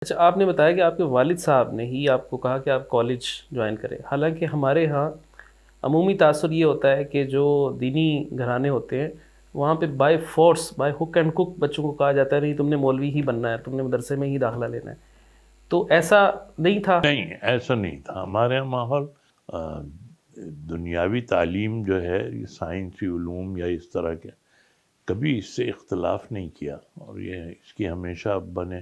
اچھا، آپ نے بتایا کہ آپ کے والد صاحب نے ہی آپ کو کہا کہ آپ کالج جوائن کریں، حالانکہ ہمارے ہاں عمومی تاثر یہ ہوتا ہے کہ جو دینی گھرانے ہوتے ہیں وہاں پہ by force by hook and کوک بچوں کو کہا جاتا ہے نہیں تم نے مولوی ہی بننا ہے، تم نے مدرسے میں ہی داخلہ لینا ہے، تو ایسا نہیں تھا؟ نہیں، ایسا نہیں تھا ہمارے یہاں ماحول۔ آ، دنیاوی تعلیم جو ہے یہ سائنسی علوم یا اس طرح کے کبھی اس سے اختلاف نہیں کیا، اور یہ اس کی ہمیشہ ابا نے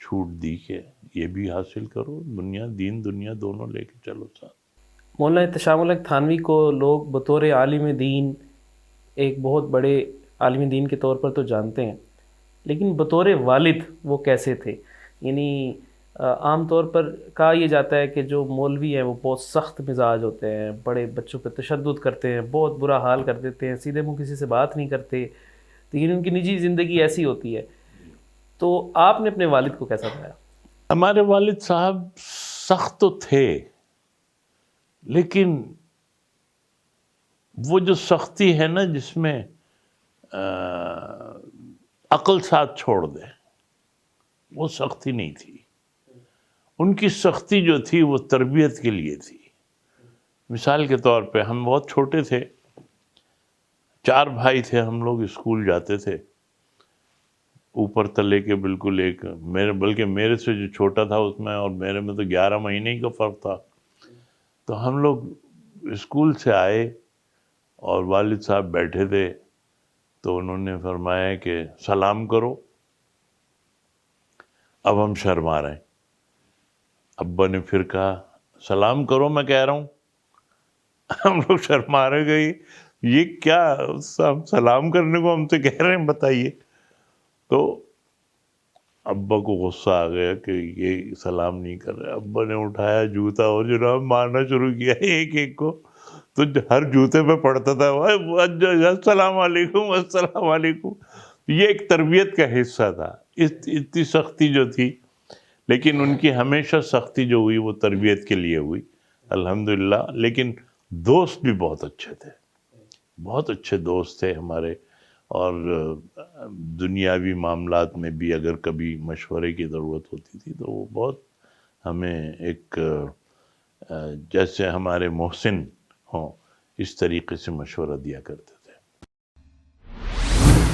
چھوٹ دی کہ یہ بھی حاصل کرو، دین دنیا دونوں لے کے چلو ساتھ۔ مولانا احتشام الحق تھانوی کو لوگ بطور عالم دین، ایک بہت بڑے عالم دین کے طور پر تو جانتے ہیں، لیکن بطور والد وہ کیسے تھے؟ یعنی عام طور پر کہا یہ جاتا ہے کہ جو مولوی ہیں وہ بہت سخت مزاج ہوتے ہیں، بڑے بچوں پہ تشدد کرتے ہیں، بہت برا حال کر دیتے ہیں، سیدھے منہ کسی سے بات نہیں کرتے، لیکن ان کی نجی زندگی ایسی ہوتی ہے۔ تو آپ نے اپنے والد کو کیسا پایا؟ ہمارے والد صاحب سخت تو تھے، لیکن وہ جو سختی ہے نا جس میں عقل ساتھ چھوڑ دے، وہ سختی نہیں تھی۔ ان کی سختی جو تھی وہ تربیت کے لیے تھی۔ مثال کے طور پہ ہم بہت چھوٹے تھے، 4 بھائی تھے ہم لوگ، اسکول جاتے تھے اوپر تلے کے بالکل ایک بلکہ میرے سے جو چھوٹا تھا اس میں اور میرے میں تو 11 مہینے ہی کا فرق تھا۔ تو ہم لوگ اسکول سے آئے اور والد صاحب بیٹھے تھے، تو انہوں نے فرمایا کہ سلام کرو۔ اب ہم شرما رہے ہیں، ابا نے پھر کہا سلام کرو میں کہہ رہا ہوں۔ ہم لوگ شرما رہے گئے، یہ کیا ہم سلام کرنے کو ہم سے کہہ رہے ہیں، بتائیے۔ تو ابا کو غصہ آ گیا کہ یہ سلام نہیں کر رہے۔ ابا نے اٹھایا جوتا اور جناب مارنا شروع کیا ایک ایک کو، تو ہر جوتے پہ پڑتا تھا السلام علیکم السلام علیکم۔ یہ ایک تربیت کا حصہ تھا، اتنی سختی جو تھی، لیکن ان کی ہمیشہ سختی جو ہوئی وہ تربیت کے لیے ہوئی الحمدللہ۔ لیکن دوست بھی بہت اچھے تھے، بہت اچھے دوست تھے ہمارے، اور دنیاوی معاملات میں بھی اگر کبھی مشورے کی ضرورت ہوتی تھی تو وہ بہت ہمیں ایک جیسے ہمارے محسن ہوں اس طریقے سے مشورہ دیا کرتے